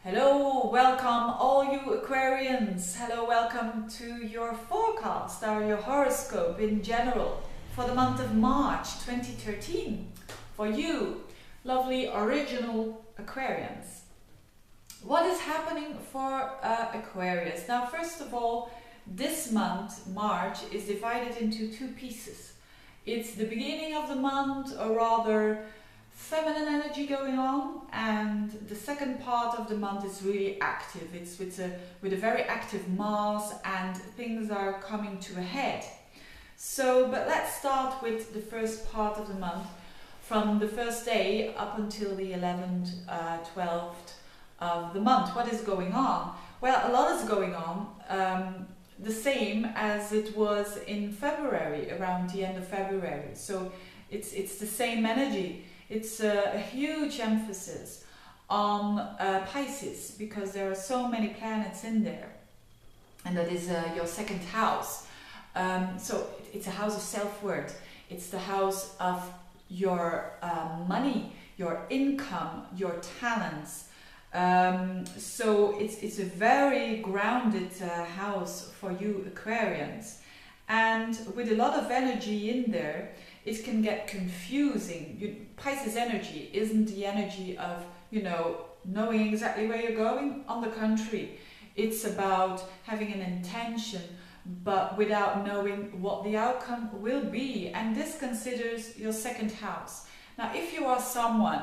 Hello, welcome all you Aquarians. Hello, welcome to your forecast or your horoscope in general for the month of March 2013 for you, lovely original Aquarians. What is happening for Aquarius? Now, first of all, this month, March, is divided into two pieces. It's the beginning of the month, or rather feminine energy going on, and the second part of the month is really active. It's with a very active Mars, and things are coming to a head. But let's start with the first part of the month, from the first day up until the 11th, 12th of the month. What is going on? Well, a lot is going on. The same as it was in February, around the end of February. So it's the same energy. It's a huge emphasis on Pisces, because there are so many planets in there, and that is your second house. So it's a house of self-worth. It's the house of your money, your income, your talents. So it's a very grounded house for you Aquarians, and with a lot of energy in there, it can get confusing. Pisces energy isn't the energy of, knowing exactly where you're going. On the contrary, it's about having an intention, but without knowing what the outcome will be. And this considers your second house. Now, if you are someone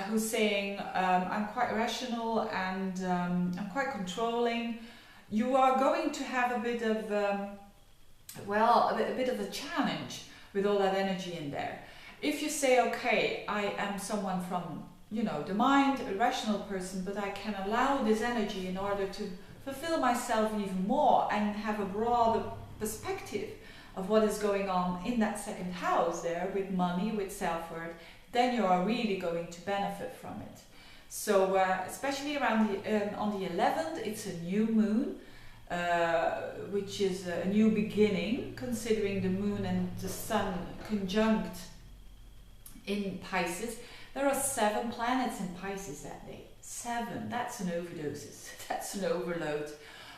who's saying, I'm quite rational and I'm quite controlling, you are going to have a bit of, a bit of a challenge with all that energy in there. If you say, okay, I am someone from, the mind, a rational person, but I can allow this energy in order to fulfill myself even more and have a broader perspective of what is going on in that second house there, with money, with self-worth, then you are really going to benefit from it. So especially around on the 11th, it's a new moon, which is a new beginning, considering the moon and the sun conjunct in Pisces. There are 7 planets in Pisces that day. 7, that's an overdose, that's an overload.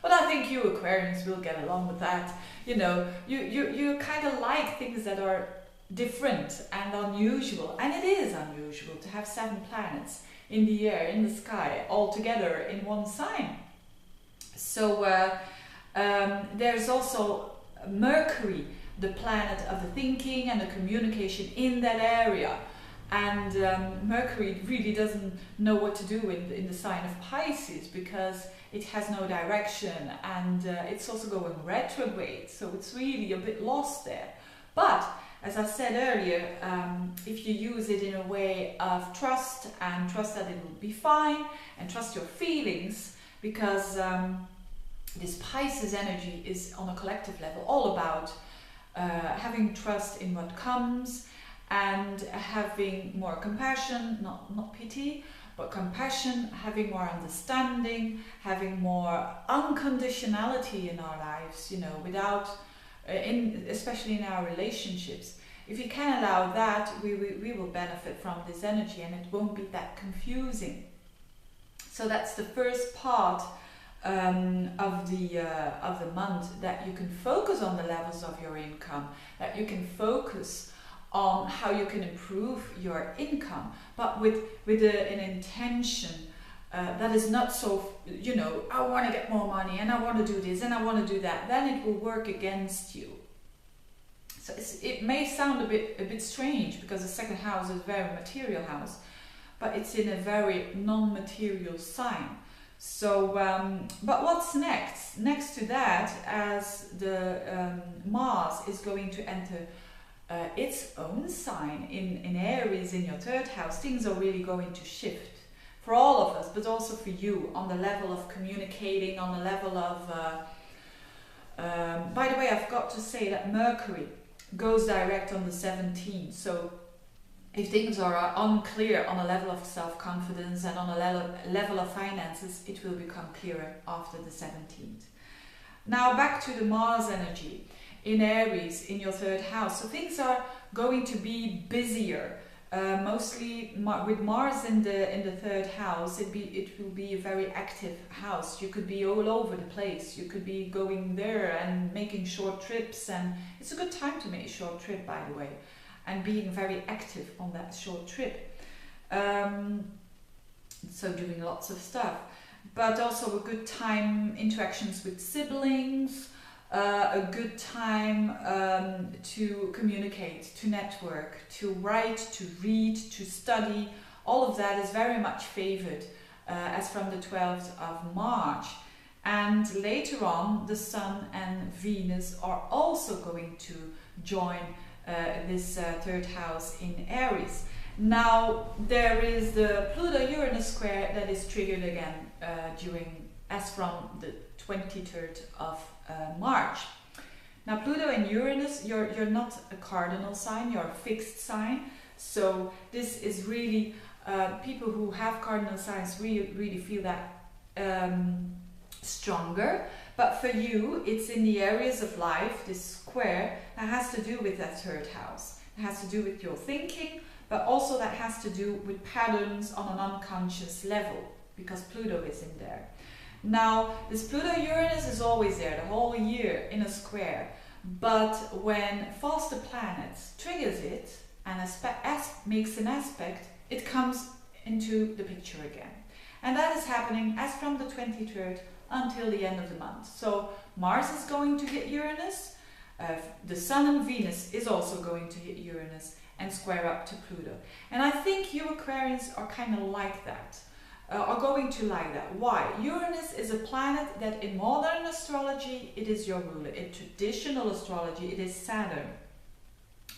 But I think you Aquarians will get along with that. You kind of like things that are different and unusual, and it is unusual to have 7 planets in the air, in the sky, all together in one sign. So there's also Mercury, the planet of the thinking and the communication in that area. And Mercury really doesn't know what to do in the sign of Pisces, because it has no direction, and it's also going retrograde. So it's really a bit lost there. But as I said earlier, if you use it in a way of trust, and trust that it will be fine, and trust your feelings, because this Pisces energy is on a collective level all about having trust in what comes, and having more compassion, not pity, but compassion, having more understanding, having more unconditionality in our lives, without, especially in our relationships. If you can allow that, we will benefit from this energy, and it won't be that confusing. So that's the first part of the month, that you can focus on the levels of your income, that you can focus on how you can improve your income, but with an intention that is not so, I want to get more money, and I want to do this, and I want to do that. Then it will work against you. So it may sound a bit strange, because the second house is a very material house, but it's in a very non-material sign. So, but what's next? Next to that, as the Mars is going to enter its own sign in Aries, in your third house, things are really going to shift for all of us, but also for you, on the level of communicating, on the level of by the way, I forgot to say that Mercury goes direct on the 17th. So if things are unclear on a level of self-confidence and on a level of finances, it will become clearer after the 17th. Now back to the Mars energy in Aries, in your third house. So things are going to be busier. Mostly with Mars in the third house, it will be a very active house. You could be all over the place. You could be going there and making short trips, and it's a good time to make a short trip, by the way, and being very active on that short trip. So doing lots of stuff, but also a good time interactions with siblings. A good time to communicate, to network, to write, to read, to study. All of that is very much favored as from the 12th of March. And later on, the Sun and Venus are also going to join this third house in Aries. Now, there is the Pluto-Uranus square that is triggered again as from the 23rd of March. Now, Pluto and Uranus, you're not a cardinal sign, you're a fixed sign. So this is really, people who have cardinal signs really feel that stronger. But for you, it's in the areas of life, this square, that has to do with that third house. It has to do with your thinking, but also that has to do with patterns on an unconscious level, because Pluto is in there. Now, this Pluto-Uranus is always there the whole year in a square, but when faster planets triggers it and makes an aspect, it comes into the picture again. And that is happening as from the 23rd until the end of the month. So Mars is going to hit Uranus, the Sun and Venus is also going to hit Uranus and square up to Pluto. And I think you Aquarians are kind of like that. Are going to like that. Why? Uranus is a planet that in modern astrology, it is your ruler. In traditional astrology, it is Saturn,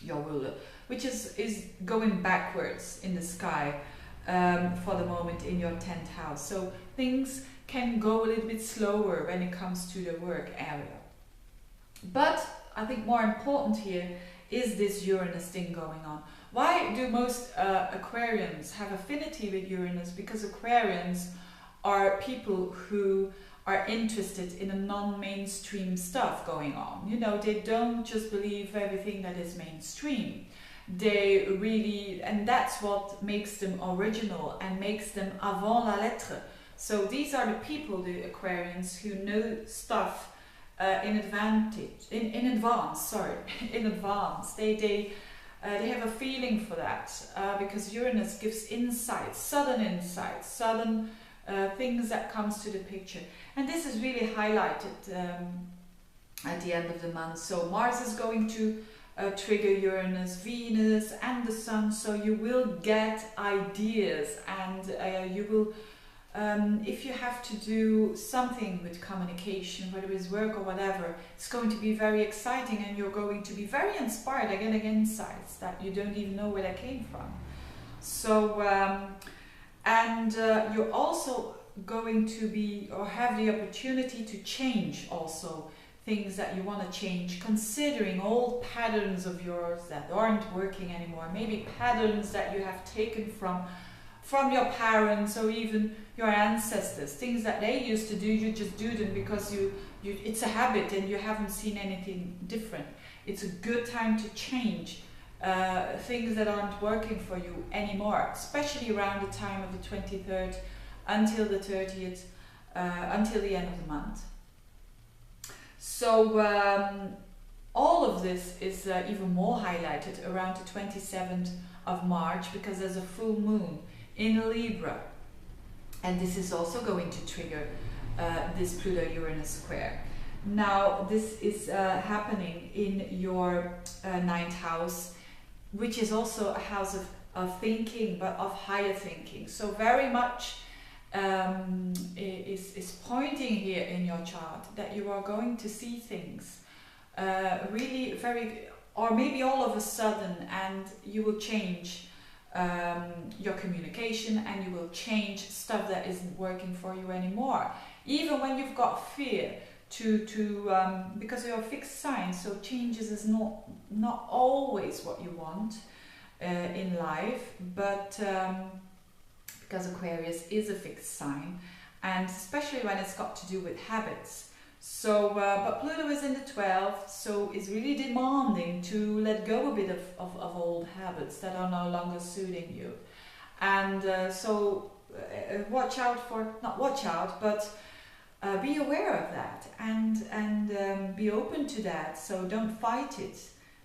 your ruler, which is going backwards in the sky for the moment in your 10th house. So things can go a little bit slower when it comes to the work area. But I think more important here is this Uranus thing going on. Why do most Aquarians have affinity with Uranus? Because Aquarians are people who are interested in a non-mainstream stuff going on. You know, they don't just believe everything that is mainstream. They really, and that's what makes them original and makes them avant la lettre. So these are the people, the Aquarians, who know stuff in advance. They have a feeling for that because Uranus gives insights, sudden things that comes to the picture. And this is really highlighted at the end of the month. So Mars is going to trigger Uranus, Venus and the Sun. So you will get ideas and you will, if you have to do something with communication, whether it's work or whatever, it's going to be very exciting and you're going to be very inspired, getting insights that you don't even know where they came from. So, you're also going to be, or have the opportunity to change also things that you want to change, considering old patterns of yours that aren't working anymore, maybe patterns that you have taken from your parents or even your ancestors, things that they used to do, you just do them because it's a habit and you haven't seen anything different. It's a good time to change things that aren't working for you anymore, especially around the time of the 23rd until the 30th, until the end of the month. So all of this is even more highlighted around the 27th of March because there's a full moon in Libra, and this is also going to trigger this Pluto-Uranus square. Now this is happening in your 9th house, which is also a house of thinking, but of higher thinking. So very much is pointing here in your chart that you are going to see things really very, or maybe all of a sudden, and you will change your communication and you will change stuff that isn't working for you anymore. Even when you've got fear because you're a fixed sign, so changes is not always what you want in life, but because Aquarius is a fixed sign, and especially when it's got to do with habits. So, but Pluto is in the 12th, so it's really demanding to let go a bit of old habits that are no longer suiting you. And watch out for, not watch out, but be aware of that and be open to that. So don't fight it.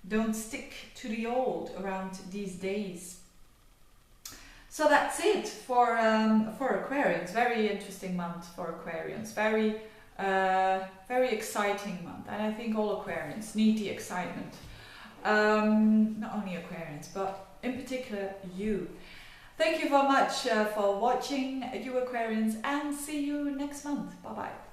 Don't stick to the old around these days. So that's it for Aquarians. Very interesting month for Aquarians. Very exciting month, and I think all Aquarians need the excitement. Not only Aquarians, but in particular you. Thank you very much for watching, you Aquarians, and see you next month. Bye bye.